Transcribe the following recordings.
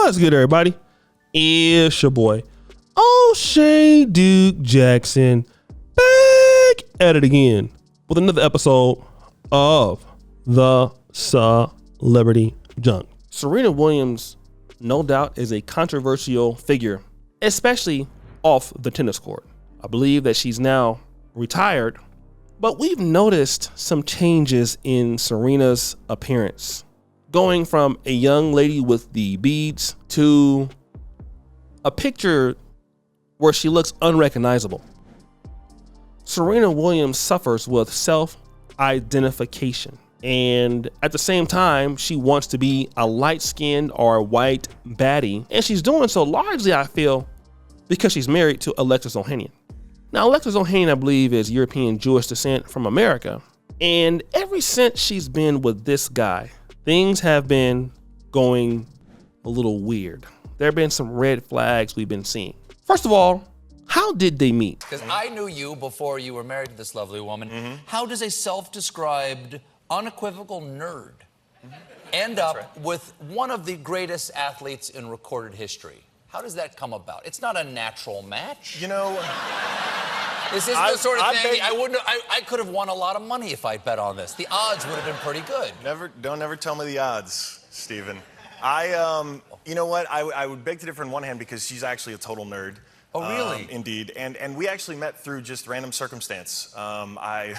What's good, everybody? It's your boy, O'Shea Duke Jackson, back at it again with another episode of the Celebrity Junk. Serena Williams, no doubt, is a controversial figure, especially off the tennis court. I believe that she's now retired, but we've noticed some changes in Serena's appearance. Going from a young lady with the beads to a picture where she looks unrecognizable. Serena Williams suffers with self-identification. And at the same time, she wants to be a light-skinned or white baddie. And she's doing so largely, I feel, because she's married to Alexis Ohanian. Now, Alexis Ohanian, I believe, is European Jewish descent from America. And ever since she's been with this guy, things have been going a little weird. There have been some red flags we've been seeing. First of all, how did they meet? Because I knew you before you were married to this lovely woman. How does a self-described, unequivocal nerd end up with one of the greatest athletes in recorded history? How does that come about? It's not a natural match. You know, this is the sort of thing I could have won a lot of money if I'd bet on this. The odds would have been pretty good. Don't ever tell me the odds, Stephen. You know what? I would beg to differ on one hand because she's actually a total nerd. Oh, really? Indeed. And we actually met through just random circumstance. I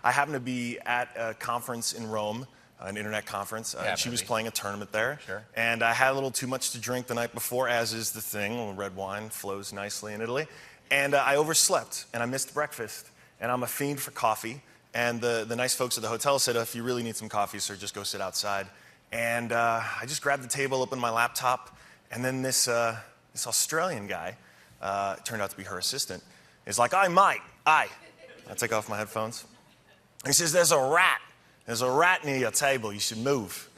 happened to be at a conference in Rome, an internet conference. She was playing a tournament there. Sure. And I had a little too much to drink the night before, as is the thing. Well, red wine flows nicely in Italy. And I overslept, and I missed breakfast. And I'm a fiend for coffee. And the nice folks at the hotel said, if you really need some coffee, sir, just go sit outside. And I just grabbed the table, opened my laptop, and then this Australian guy, turned out to be her assistant, is like, I take off my headphones. He says, there's a rat near your table, you should move.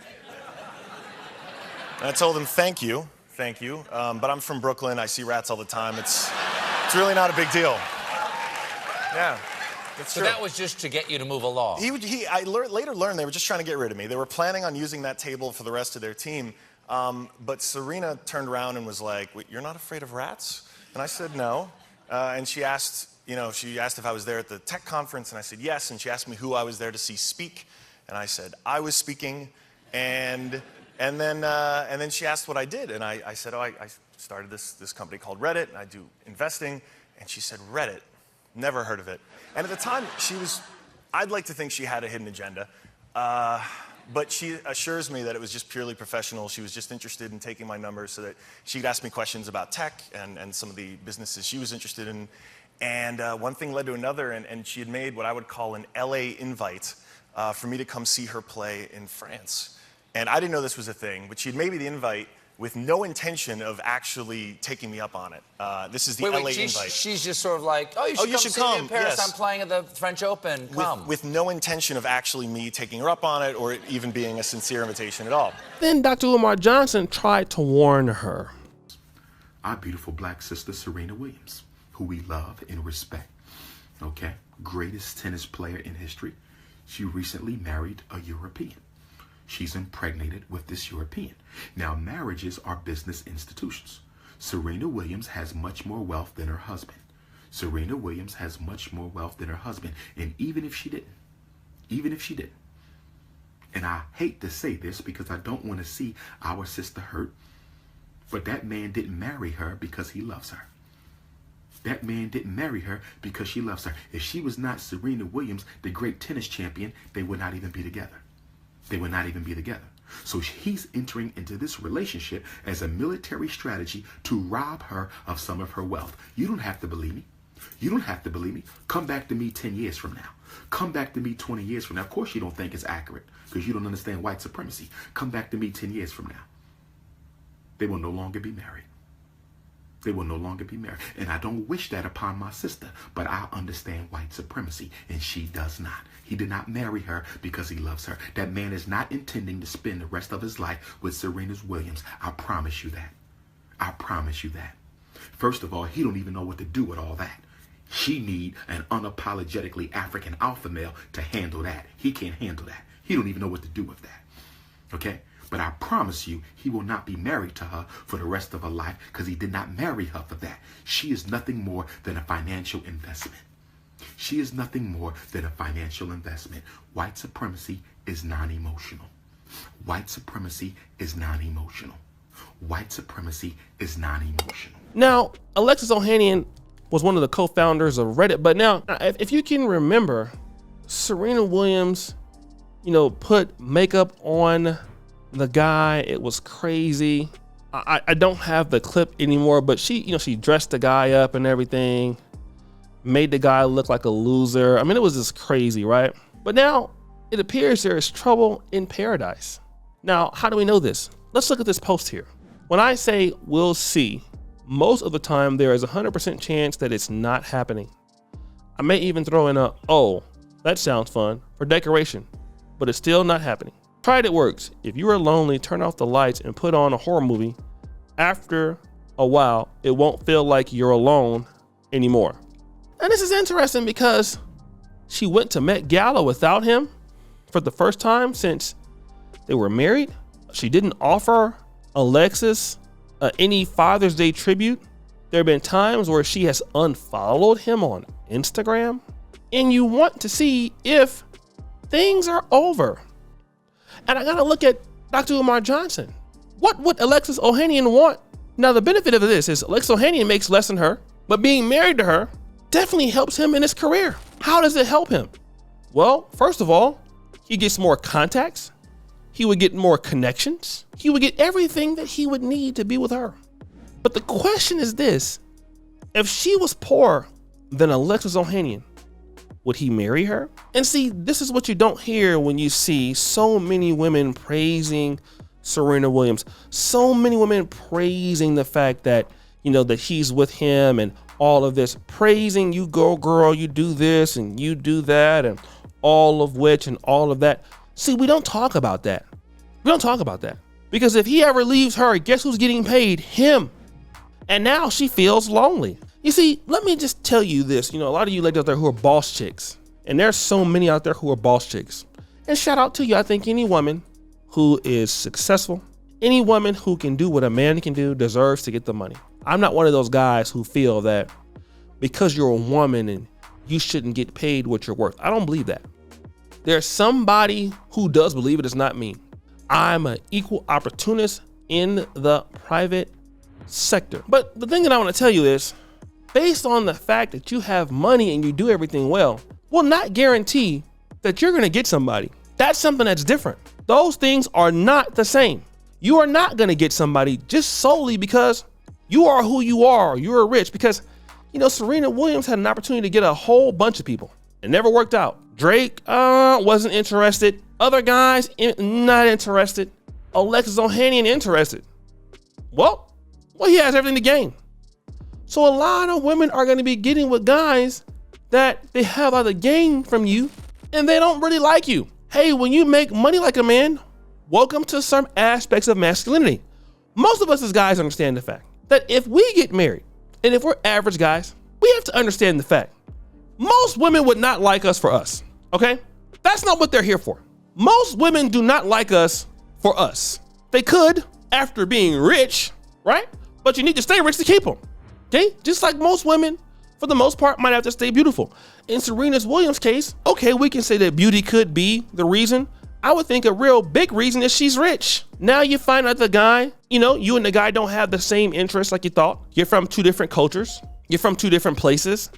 And I told him, thank you, but I'm from Brooklyn, I see rats all the time, it's really not a big deal. Yeah. So that was just to get you to move along. I later learned they were just trying to get rid of me. They were planning on using that table for the rest of their team. But Serena turned around and was like, wait, you're not afraid of rats? And I said no. And she asked if I was there at the tech conference, and I said yes. And she asked me who I was there to see speak, and I said I was speaking. And then she asked what I did, and I said, I started this company called Reddit, and I do investing. And she said, Reddit. Never heard of it. And at the time, I'd like to think she had a hidden agenda, but she assures me that it was just purely professional. She was just interested in taking my numbers so that she could ask me questions about tech and some of the businesses she was interested in. And one thing led to another, and she had made what I would call an LA invite for me to come see her play in France. And I didn't know this was a thing, but she had made me the invite with no intention of actually taking me up on it. This is the LA invite. She's just sort of like, oh, you should come see me in Paris. Yes. I'm playing at the French Open. Come. With no intention of actually me taking her up on it or it even being a sincere invitation at all. Then Dr. Umar Johnson tried to warn her. Our beautiful black sister, Serena Williams, who we love and respect, okay? Greatest tennis player in history. She recently married a European. She's impregnated with this European. Now, marriages are business institutions. Serena Williams has much more wealth than her husband. Serena Williams has much more wealth than her husband. And even if she didn't, and I hate to say this because I don't want to see our sister hurt, but that man didn't marry her because he loves her. That man didn't marry her because she loves her. If she was not Serena Williams, the great tennis champion, they would not even be together. They would not even be together. So he's entering into this relationship as a military strategy to rob her of some of her wealth. You don't have to believe me. You don't have to believe me. Come back to me 10 years from now. Come back to me 20 years from now. Of course you don't think it's accurate because you don't understand white supremacy. Come back to me 10 years from now. They will no longer be married. They will no longer be married. And I don't wish that upon my sister, but I understand white supremacy, and she does not. He did not marry her because he loves her. That man is not intending to spend the rest of his life with Serena Williams. I promise you that. I promise you that. First of all, he don't even know what to do with all that. She need an unapologetically African alpha male to handle that. He can't handle that. He don't even know what to do with that. Okay? But I promise you, he will not be married to her for the rest of her life because he did not marry her for that. She is nothing more than a financial investment. She is nothing more than a financial investment. White supremacy is non-emotional. White supremacy is non-emotional. White supremacy is non-emotional. Now, Alexis Ohanian was one of the co-founders of Reddit, but now, if you can remember, Serena Williams, put makeup on the guy. It was crazy. I don't have the clip anymore, but she dressed the guy up and everything, made the guy look like a loser. I mean, it was just crazy, right? But now it appears there is trouble in paradise. Now, how do we know this? Let's look at this post here. When I say we'll see, most of the time there is 100% chance that it's not happening. I may even throw in oh, that sounds fun for decoration, but it's still not happening. Try it works. If you are lonely, turn off the lights and put on a horror movie. After a while, it won't feel like you're alone anymore. And this is interesting because she went to Met Gala without him for the first time since they were married. She didn't offer Alexis any Father's Day tribute. There have been times where she has unfollowed him on Instagram, and you want to see if things are over. And I gotta look at Dr. Umar Johnson. What would Alexis Ohanian want? Now, the benefit of this is Alexis Ohanian makes less than her, but being married to her definitely helps him in his career. How does it help him? Well, first of all, he gets more contacts. He would get more connections. He would get everything that he would need to be with her. But the question is this: if she was poorer than Alexis Ohanian, would he marry her? And see, this is what you don't hear when you see so many women praising Serena Williams, so many women praising the fact that, that he's with him and all of this, praising you go girl, you do this and you do that and all of which and all of that. See, we don't talk about that. We don't talk about that because if he ever leaves her, guess who's getting paid? Him. And now she feels lonely. You see, let me just tell you this. A lot of you ladies out there who are boss chicks, and there's so many out there who are boss chicks. And shout out to you. I think any woman who is successful, any woman who can do what a man can do deserves to get the money. I'm not one of those guys who feel that because you're a woman and you shouldn't get paid what you're worth. I don't believe that. There's somebody who does believe it. It's not me. I'm an equal opportunist in the private sector. But the thing that I want to tell you is, based on the fact that you have money and you do everything well, will not guarantee that you're going to get somebody. That's something that's different. Those things are not the same. You are not going to get somebody just solely because you are who you are. You're rich. Because, Serena Williams had an opportunity to get a whole bunch of people. It never worked out. Drake wasn't interested. Other guys not interested. Alexis Ohanian interested. Well, he has everything to gain. So a lot of women are going to be getting with guys that they have other gain from you and they don't really like you. Hey, when you make money like a man, welcome to some aspects of masculinity. Most of us as guys understand the fact that if we get married and if we're average guys, we have to understand the fact most women would not like us for us, okay? That's not what they're here for. Most women do not like us for us. They could after being rich, right? But you need to stay rich to keep them, okay? Just like most women, for the most part, might have to stay beautiful. In Serena Williams' case, okay, we can say that beauty could be the reason. I would think a real big reason is she's rich. Now you find out the guy, you and the guy don't have the same interests like you thought. You're from two different cultures. You're from two different places,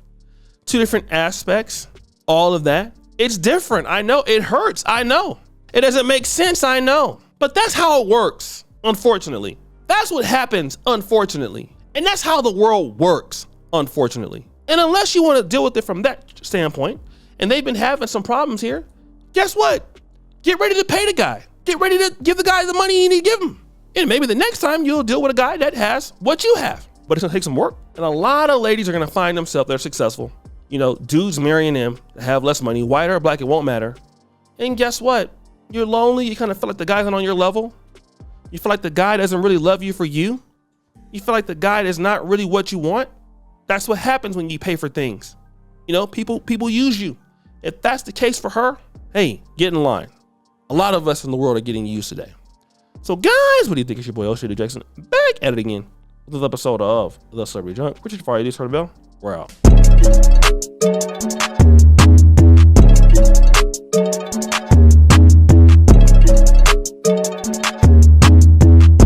two different aspects, all of that. It's different. I know it hurts. I know it doesn't make sense. I know, but that's how it works. Unfortunately, that's what happens. Unfortunately, and that's how the world works. Unfortunately, and unless you want to deal with it from that standpoint, and they've been having some problems here, guess what? Get ready to pay the guy. Get ready to give the guy the money you need to give him. And maybe the next time you'll deal with a guy that has what you have, but it's gonna take some work. And a lot of ladies are gonna find themselves, they're successful. Dudes marrying them that have less money, white or black, it won't matter. And guess what? You're lonely. You kind of feel like the guy's not on your level. You feel like the guy doesn't really love you for you. You feel like the guy is not really what you want. That's what happens when you pay for things. People use you. If that's the case for her, hey, get in line. A lot of us in the world are getting used today. So guys, what do you think? It's your boy O'Shea Jackson back at it again with this episode of The Celebrity Junk. Richard Fire, you just heard the bell. We're out.